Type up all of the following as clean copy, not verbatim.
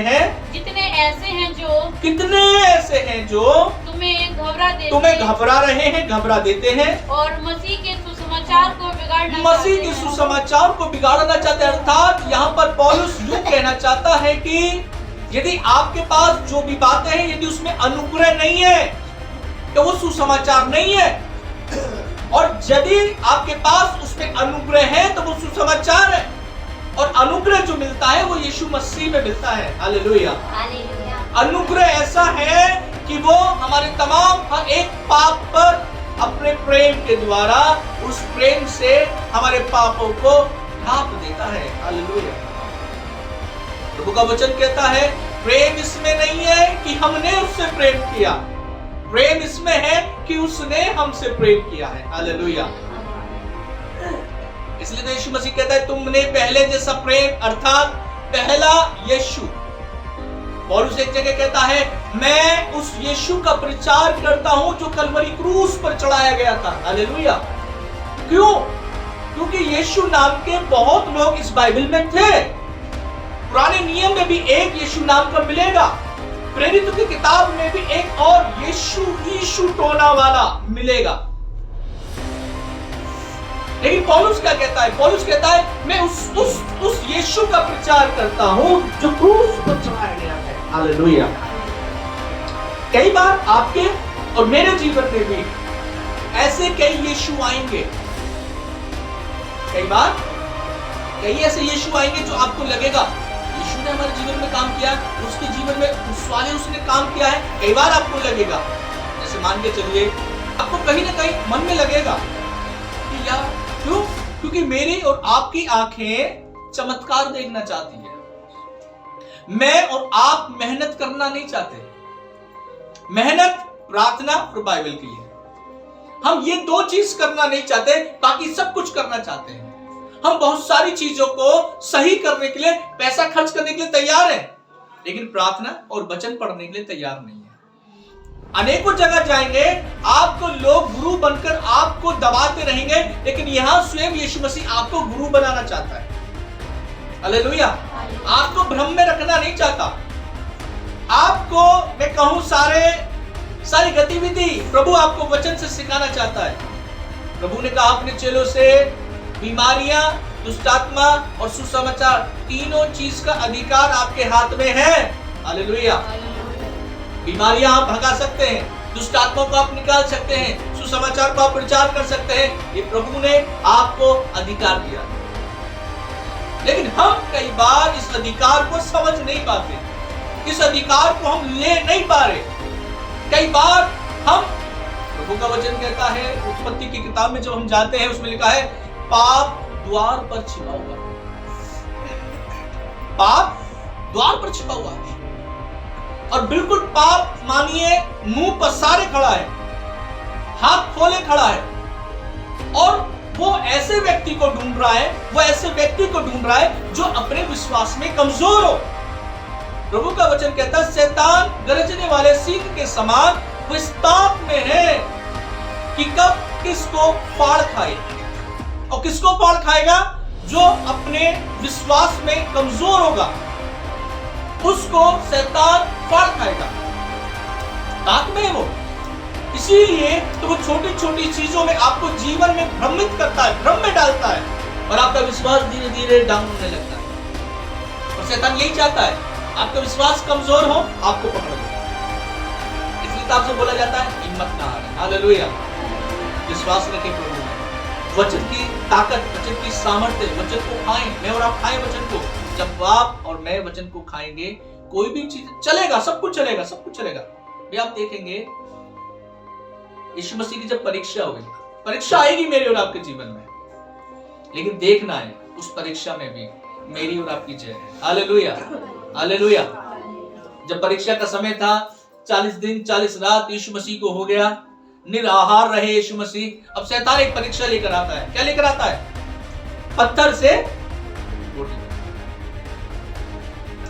हैं, कितने ऐसे हैं जो तुम्हें घबरा रहे हैं, घबरा देते हैं और मसीह के सुसमाचार को बिगाड़ना चाहते हैं। अर्थात यहाँ पर पौलुस यूं कहना चाहता है कि यदि आपके पास जो भी बातें हैं, यदि उसमें अनुग्रह नहीं है तो वो सुसमाचार नहीं है, और यदि आपके पास उसमें अनुग्रह है तो वो सुसमाचार है। और अनुग्रह जो मिलता है वो यीशु मसीह में मिलता है। हालेलुया। अनुग्रह ऐसा है कि वो हमारे तमाम हर एक पाप पर अपने प्रेम के द्वारा, उस प्रेम से हमारे पापों को ढांप देता है। हालेलुया। प्रभु का वचन कहता है प्रेम इसमें नहीं है कि हमने उससे प्रेम किया, प्रेम इसमें है कि उसने हमसे प्रेम किया है। हालेलुया। इसलिए तो यीशु मसीह कहता है तुमने पहले जैसा प्रेम, अर्थात पहला यीशु। पौलुस एक जगह कहता है मैं उस यीशु का प्रचार करता हूं जो कलवरी क्रूस पर चढ़ाया गया था। हालेलुया। क्यों? क्योंकि यीशु नाम के बहुत लोग इस बाइबल में थे। पुराने नियम में भी एक यीशु नाम का मिलेगा, प्रेरितों की किताब में भी एक और यीशु टोना वाला मिलेगा। लेकिन पौलुस क्या कहता है? पौलुस कहता है मैं उस यीशु का प्रचार करता हूं जो क्रूस पर चढ़ाया गया है। हालेलुया। कई बार आपके और मेरे जीवन में भी ऐसे कई यीशु आएंगे, कई ऐसे यीशु आएंगे जो आपको लगेगा यीशु ने हमारे जीवन में काम किया, उसके जीवन में उसने काम किया है। कई बार आपको लगेगा, जैसे मान के चलिए आपको कहीं ना कहीं मन में लगेगा कि यार क्यों? क्योंकि मेरी और आपकी आंखें चमत्कार देखना चाहती है, मैं और आप मेहनत करना नहीं चाहते। मेहनत प्रार्थना और बाइबल की है। हम ये दो चीज करना नहीं चाहते, बाकी सब कुछ करना चाहते हैं। हम बहुत सारी चीजों को सही करने के लिए, पैसा खर्च करने के लिए तैयार हैं, लेकिन प्रार्थना और वचन पढ़ने के लिए तैयार नहीं है। अनेकों जगह जाएंगे, आपको लोग गुरु बनकर आपको दबाते रहेंगे, लेकिन यहां स्वयं यीशु मसीह आपको गुरु बनाना चाहता है। हालेलुया। आपको भ्रम में रखना नहीं चाहता। आपको मैं कहूं सारी गतिविधि प्रभु आपको वचन से सिखाना चाहता है। प्रभु ने कहा अपने चेलों से बीमारियां, दुष्टात्मा और सुसमाचार, तीनों चीज का अधिकार आपके हाथ में है। हालेलुया। बीमारियां आप भगा सकते हैं, दुष्टात्मा को आप निकाल सकते हैं, सुसमाचार को आप प्रचार कर सकते हैं। ये प्रभु ने आपको अधिकार दिया। लेकिन हम कई बार इस अधिकार को समझ नहीं पाते, इस अधिकार को हम ले नहीं पा रहे। कई बार हम, प्रभु का वचन कहता है उत्पत्ति की किताब में जब हम जाते हैं उसमें लिखा है पाप द्वार पर छिपा हुआ है। पाप द्वार पर छिपा हुआ है, और बिल्कुल पाप मानिए मुंह पसारे खड़ा है, हाथ खोले खड़ा है, और वो ऐसे व्यक्ति को ढूंढ रहा है जो अपने विश्वास में कमजोर हो। प्रभु का वचन कहता है शैतान गरजने वाले सिंह के समान वो इस ताप में है कि कब किसको फाड़ खाए। और किसको फाड़ खाएगा? जो अपने विश्वास में कमजोर होगा उसको शैतान फाड़ खाएगा। ताक में वो, इसीलिए तो वो छोटी छोटी चीजों में आपको जीवन में भ्रमित करता है, भ्रम में डालता है, और आपका विश्वास धीरे धीरे डाउन होने लगता है। और शैतान यही चाहता है आपका विश्वास कमजोर हो, आपको पकड़ ले। इसलिए तो आपसे बोला जाता है हिम्मत ना हारें। हालेलुया। विश्वास रखें प्रभु में, वचन की ताकत, वचन की सामर्थ्य, वचन को खाएं। मैं और आप खाएं वचन को। जब आप और मैं वचन को खाएंगे, कोई भी चीज चलेगा, सब कुछ चलेगा, सब कुछ चलेगा। भी आप देखेंगे यीशु मसीह की जब परीक्षा होगी, परीक्षा आएगी मेरे और आपके जीवन में, लेकिन देखना है उस परीक्षा में भी मेरी और आपकी जय है। हालेलुया। हालेलुया। जब परीक्षा का समय था, 40 दिन 40 रात यीशु मसीह को हो गया, निराहार रहे यीशु मसीह। अब शैतान एक परीक्षा लेकर आता है। क्या लेकर आता है? पत्थर से रोटी।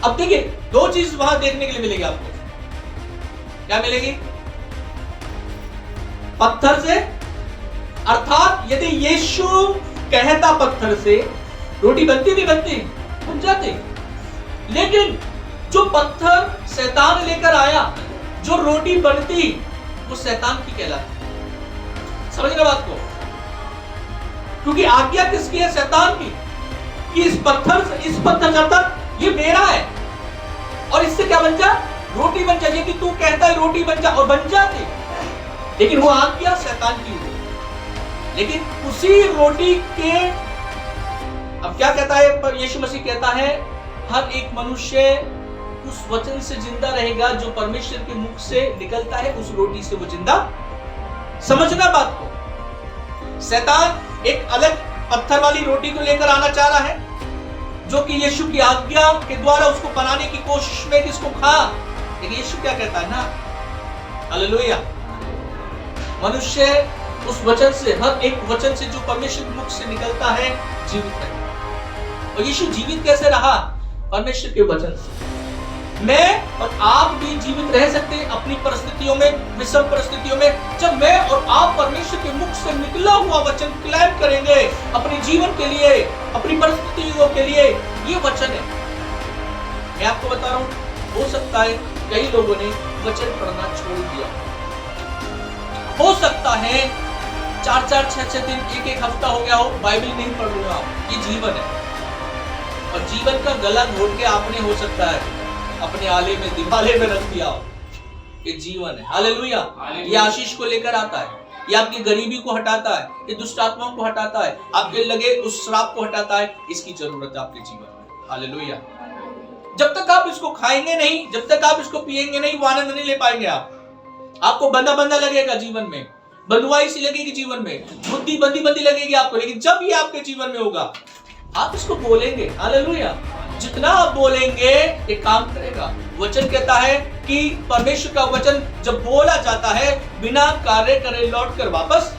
अब देखिए दो चीज वहां देखने के लिए मिलेगी आपको। क्या मिलेगी? पत्थर से, अर्थात यदि यीशु कहता पत्थर से, रोटी बनती भी बनती, बन जाती, लेकिन जो पत्थर शैतान लेकर आया, जो रोटी बनती, वो शैतान की कहलाती। समझ रहे बात को? क्योंकि आज्ञा किसकी है? शैतान की, कि इस पत्थर शैतान ये मेरा है, और इससे क्या बन जा? रोटी बन जाए। कि तू कहता है रोटी बन जा, और बन जाती, लेकिन वो आज्ञा शैतान की हुई। लेकिन उसी रोटी के, अब क्या कहता है यीशु मसीह? कहता है हर एक मनुष्य उस वचन से जिंदा रहेगा जो परमेश्वर के मुख से निकलता है, उस रोटी से वो जिंदा। समझना बात को। शैतान एक अलग पत्थर वाली रोटी को लेकर आना चाह रहा है, जो कि यीशु की आज्ञा के द्वारा उसको बनाने की कोशिश में, किसको खा। लेकिन यीशु क्या कहता है ना, हालेलुया, मनुष्य उस वचन से, हर एक वचन से जो परमेश्वर के मुख से निकलता है, जीवित है। और यीशु जीवित कैसे रहा? परमेश्वर के वचन से। मैं और आप भी जीवित रह सकते हैं अपनी परिस्थितियों में, विषम परिस्थितियों में, जब मैं और आप परमेश्वर के मुख से निकला हुआ वचन क्लेम करेंगे अपने जीवन के लिए, अपनी परिस्थितियों के लिए। ये वचन है। मैं आपको बता रहा हूं, हो सकता है कई लोगों ने वचन पढ़ना छोड़ दिया, हो सकता है 4-4, 6-6 दिन, 1-1 हफ्ता हो गया हो, बाइबल नहीं पढ़ रहे हो आप। ये जीवन है, और जीवन का गला घोट के आपने, हो सकता है, अपने आले में, दिवाले में रख दिया हो। ये जीवन है। हालेलुया। ये आशीष को लेकर आता है, ये आपकी गरीबी को हटाता है, ये दुष्ट आत्माओं को हटाता है, आपके लगे उस श्राप को हटाता है। इसकी जरूरत है आपके जीवन में। हालेलुया। जब तक आप इसको खाएंगे नहीं, जब तक आप इसको पिएंगे नहीं, वो आनंद नहीं ले पाएंगे आप। आपको बंधा बंधा लगेगा जीवन में, बंधुआई सी लगेगी जीवन में, बुद्धि बंदी बंदी लगेगी आपको। लेकिन जब ये आपके जीवन में होगा, आप इसको बोलेंगे। हालेलुया। जितना आप बोलेंगे ये काम करेगा। वचन कहता है कि परमेश्वर का वचन जब बोला जाता है, बिना कार्य करे लौट कर वापस।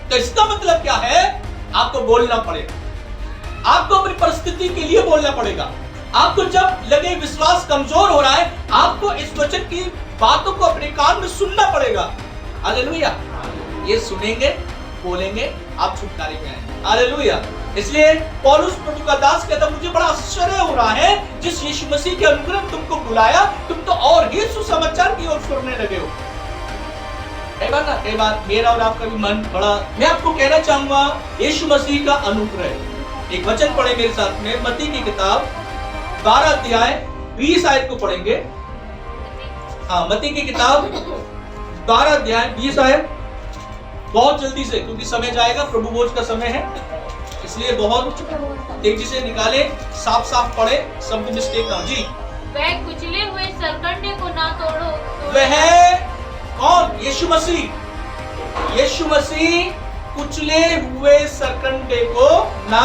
तो इसका मतलब क्या है? आपको बोलना पड़ेगा, आपको अपनी परिस्थिति के लिए बोलना पड़ेगा। आपको जब लगे विश्वास कमजोर हो रहा है, आपको इस वचन की बातों को अपने कान में सुनना पड़ेगा। हालेलुया। ये सुनेंगे, बोलेंगे, आप छुटकारे में आएंगे। हालेलुया। इसलिए पौलुस प्रभु का दास कहता, मुझे बड़ा आश्चर्य हो रहा है, जिस यीशु मसीह के अनुग्रह ने तुमको बुलाया, तुम तो और ही सुसमाचार की ओर फिरने लगे हो। कई बार मेरा और आपका भी मन बड़ा, मैं आपको कहना चाहूंगा, यीशु मसीह का अनुग्रह। एक वचन पढ़े मेरे साथ में, मत्ती की किताब 12 अध्याय 20 आयत को पढ़ेंगे। हाँ, मत्ती की किताब 12 अध्याय 20 आयत, बहुत जल्दी से, क्योंकि समय जाएगा, प्रभु भोज का समय है, इसलिए बहुत तेजी से निकाले, साफ साफ पढ़े, शब्द मिस्टेक ना हो। जी। वह कुचले हुए सरकंडे को ना तोड़ो। वह कौन? यीशु मसीह। यीशु मसीह कुचले हुए सरकंडे को ना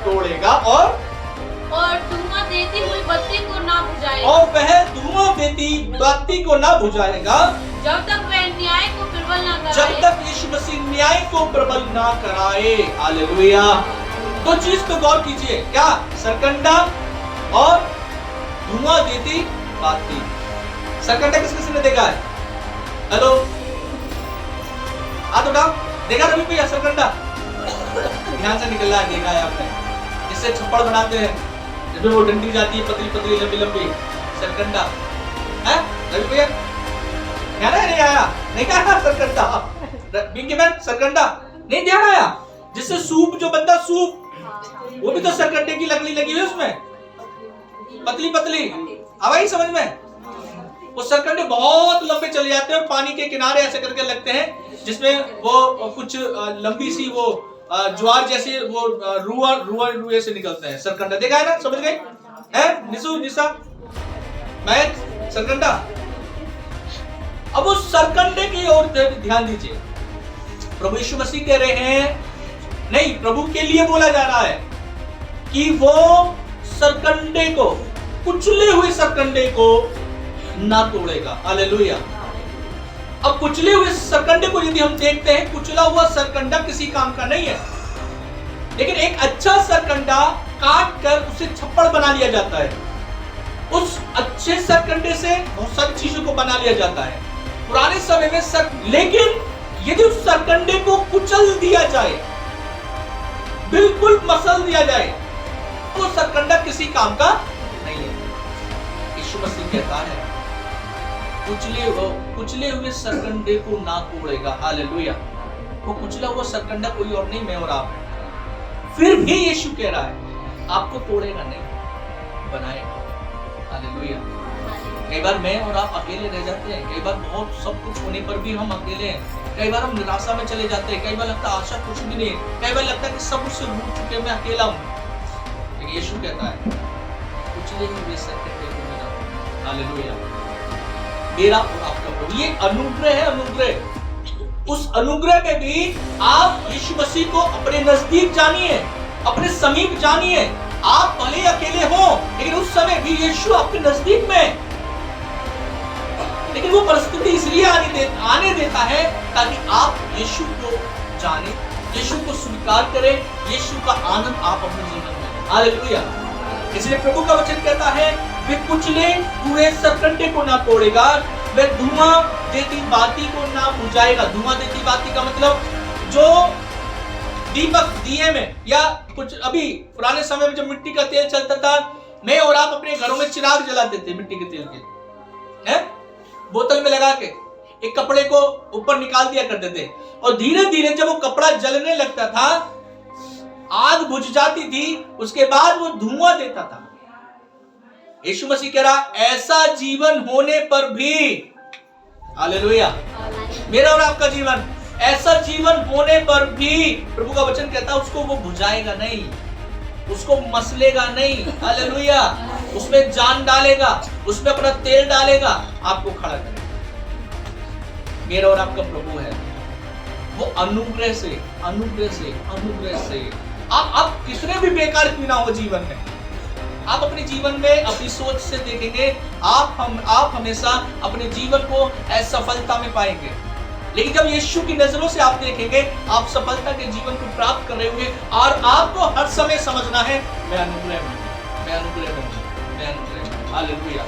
तोड़ेगा, और धुआं देती हुई बत्ती को ना बुझाएगा। और वह धुआं देती बत्ती को ना बुझाएगा, जब तक वह न्याय को प्रबल ना कराए। जब तक यीशु मसीह न्याय को प्रबल ना कराए। हालेलुया। दो चीज पे गौर कीजिए, क्या? सरकंडा और धुआं देती बाती। सरकंडा किस किसने देखा है? हेलो, हाथ उठाओ। देखा रवि भैया सरकंडा? ध्यान से निकल रहा है, देखा है आपने? जिससे छप्पड़ बनाते हैं, जिसमें वो डंडी जाती है पतली पतली लंबी लंबी, सरकंडा है। रवि भैया ध्यान नहीं आया? नहीं आया सरकंडा? बिंकी मैन, सरकंडा नहीं ध्यान आया? जिससे सूप जो बनता, सूप, वो भी तो सरकंडे की लकड़ी लगी हुई है उसमें, पतली पतली। अब आई समझ में? वो सरकंडे बहुत लंबे चले जाते हैं और पानी के किनारे ऐसे करके लगते हैं, जिसमें वो कुछ लंबी सी वो ज्वार जैसे वो रुआ से निकलते हैं। सरकंडा देखा है ना? समझ गए? है निशु, निशा, मैं सरकंडा। अब उस सरकंडे की ओर ध्यान दीजिए। प्रभु यीशु मसीह कह रहे हैं, नहीं, प्रभु के लिए बोला जा रहा है कि वो सरकंडे को, कुचले हुए सरकंडे को ना तोड़ेगा। हालेलुया। अब कुचले हुए सरकंडे को यदि हम देखते हैं, कुचला हुआ सरकंडा किसी काम का नहीं है, लेकिन एक अच्छा सरकंडा काट कर उसे छप्पड़ बना लिया जाता है। उस अच्छे सरकंडे से बहुत सारी चीजों को बना लिया जाता है पुराने समय में। लेकिन यदि उस सरकंडे को कुचल दिया जाए, बिल्कुल मसल दिया जाए, तो सरकंडा किसी काम का नहीं है। यीशु मसीह कहता है कुचले हुए सरकंडे को ना तोड़ेगा। हालेलुया। वो कुचला हुआ सरकंडा कोई और नहीं, मैं और आप है। फिर भी यीशु कह रहा है आपको तोड़ेगा नहीं, बनाएगा। हालेलुया। कई बार मैं और आप अकेले रह जाते हैं, कई बार बहुत सब कुछ होने पर भी हम अकेले हैं, कई बार हम निराशा में चले जाते हैं, कई बार लगता है आशा कुछ भी नहीं है, कई बार लगता है कि सब मुझसे रूठ चुके, मैं अकेला हूँ। लेकिन यीशु कहता है कुचले हुए सरकंडे को मेरा। हालेलुया। मेरा और आपका प्रभु, ये अनुग्रह है। अनुग्रह, उस अनुग्रह में भी आप यीशु मसीह को अपने नजदीक जानिए, अपने समीप जानिए। आप भले अकेले हो लेकिन उस समय भी यीशु आपके नजदीक में। लेकिन वो परिस्थिति इसलिए आने देता है ताकि आप यीशु को जाने, यीशु को स्वीकार करें, यीशु का आनंद आप अपने जीवन में। हालेलुया। इसलिए प्रभु का वचन कहता है वे कुचले हुए सरकंडे को ना तोड़ेगा, वे धुआं देती बाती को ना बुझाएगा। धुआं देती बाती का मतलब जो दीपक दिए में, या कुछ अभी पुराने समय में जब मिट्टी का तेल चलता था, मैं और आप अपने घरों में चिराग जलाते थे मिट्टी के तेल के, हैं? बोतल में लगा के एक कपड़े को ऊपर निकाल दिया करते थे, और धीरे धीरे जब वो कपड़ा जलने लगता था, आग बुझ जाती थी, उसके बाद वो धुआं देता था। यीशु मसीह कह रहा ऐसा जीवन होने पर भी, हालेलुया, मेरा और आपका जीवन, ऐसा जीवन होने पर भी प्रभु का वचन कहता है उसको वो बुझाएगा नहीं, उसको मसलेगा नहीं। हालेलुया। उसमें जान डालेगा, उसमें अपना तेल डालेगा, आपको खड़ा करेगा। मेरा और आपका प्रभु है, वो अनुग्रह से आप कितने भी बेकार क्यों ना हो जीवन में, आप अपने जीवन में अपनी सोच से देखेंगे, आप हमेशा अपने जीवन को असफलता में पाएंगे। लेकिन जब यीशु की नजरों से आप देखेंगे, आप सफलता के जीवन को प्राप्त कर रहे होंगे, और आपको हर समय समझना है मैं अनुग्रह में। हालेलुया।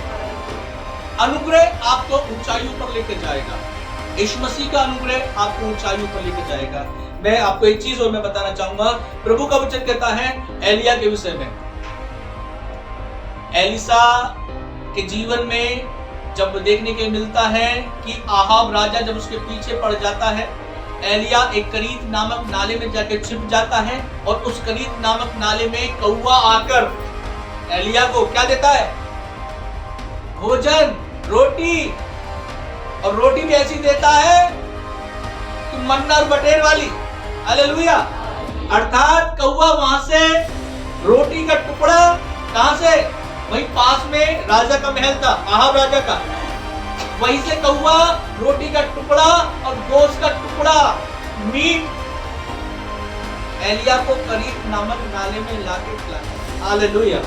अनुग्रह आपको ऊंचाइयों पर लेकर जाएगा। यीशु मसीह का अनुग्रह आपको ऊंचाइयों पर लेकर जाएगा। मैं आपको एक चीज और मैं बताना चाहूंगा, प्रभु का वचन कहता है एलिया के विषय में। एलिसा के जीवन में जब देखने के मिलता है कि आहाब राजा जब उसके पीछे पड़ जाता है, एलिया एक करीत नामक नाले में जाकर छिप जाता है, और उस करीत नामक नाले में कौवा आकर एलिया को क्या देता है? भोजन, रोटी, और रोटी भी ऐसी देता है कि मन्ना और बटेर वाली। हालेलुया। अर्थात कौवा वहां से रोटी का टुकड़ा, कहां से? वहीं पास में राजा का महल था, आहाब राजा का, वहीं से कौवा रोटी का टुकड़ा और गोश्त का टुकड़ा, मीट, एलिया को करीत नामक नाले में लाके खिलाया। हालेलुया।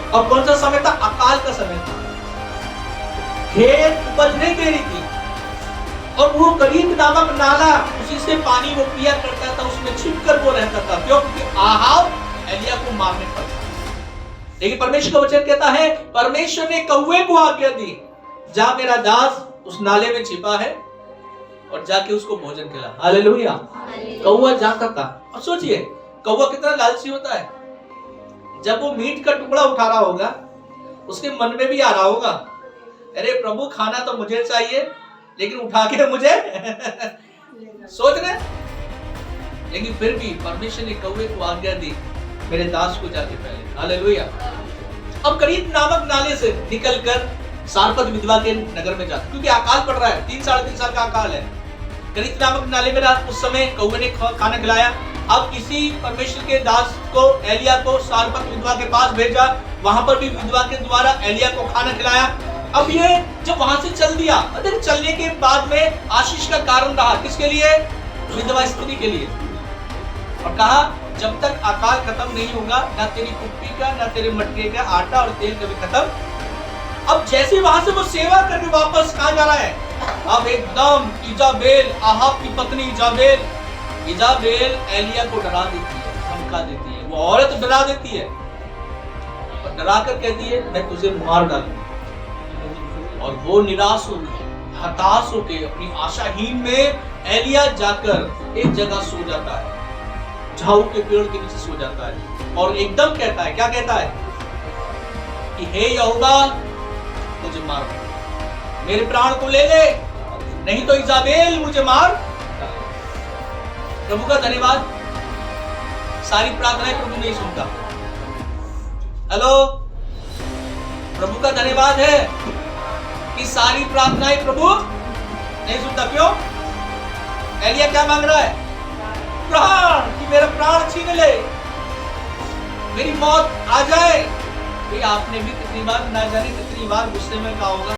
और कौन सा समय था? अकाल का समय था, खेत उपज नहीं दे रही थी, और वो करीत नामक नाला, उसी से पानी वो पिया करता था, उसमें छिपकर वो रहता था। क्यों? क्योंकि आहाब एलिया को मारने पर। लेकिन परमेश्वर का वचन कहता है परमेश्वर ने कौवे को आज्ञा दी, जा मेरा दास उस नाले में छिपा है और जाके उसको भोजन खिला। हालेलुया। कौवा जाता था। और सोचिए कौवा कितना लालची होता है, जब वो मीट का टुकड़ा उठा रहा होगा, उसके मन में भी आ रहा होगा, अरे प्रभु खाना तो मुझे चाहिए, लेकिन उठा के मुझे सोच रहे। लेकिन फिर भी परमेश्वर ने कौवे को आज्ञा दी, मेरे दास को जाके पहले। हालेलुया। अब करीत नामक नाले से निकलकर सारपत विधवा के नगर में जाता, क्योंकि अकाल पड़ रहा है, 3-3.5 साल का अकाल है। करीत नामक नाले में उस समय कौवे ने खाना खिलाया। अब इसी परमेश्वर के दास को, एलिया को सारपत विधवा के पास भेजा, वहां पर भी विधवा के द्वारा एलिया को खाना खिलाया। अब ये जब वहां से चल दिया, चलने के बाद में आशीष का कारण रहा, किसके लिए? विधवा स्त्री के लिए। और कहा जब तक अकाल खत्म नहीं होगा, ना तेरी कुप्पी का, ना तेरे मटके का आटा और तेल कभी खत्म। अब जैसे वहां से वो सेवा करके वापस कहां जा रहा है? अब एकदम इजाबेल, आहाब की पत्नी इजाबेल एलिया को डरा देती है, धमका देती है। वो औरत डरा देती है और डरा कर कहती है मैं तुझे मार डालूंगी। और वो निराश हो गई, हताश होकर अपनी आशाहीन में एलिया जाकर एक जगह सो जाता है, झाऊ के पेड़ के नीचे सो जाता है, और एकदम कहता है, क्या कहता है? कि हे यहोवा मुझे मार, मेरे प्राण को ले ले, नहीं तो इजाबेल मुझे मार। प्रभु का धन्यवाद, सारी प्रार्थनाएं प्रभु नहीं सुनता। हेलो, प्रभु का धन्यवाद है कि सारी प्रार्थनाएं प्रभु नहीं सुनता। क्यों? एलिया क्या मांग रहा है? प्राण, कि मेरा प्राण छीन ले, मेरी मौत आ जाए। ये आपने भी कितनी बार, ना जाने कितनी बार गुस्से में कहा होगा।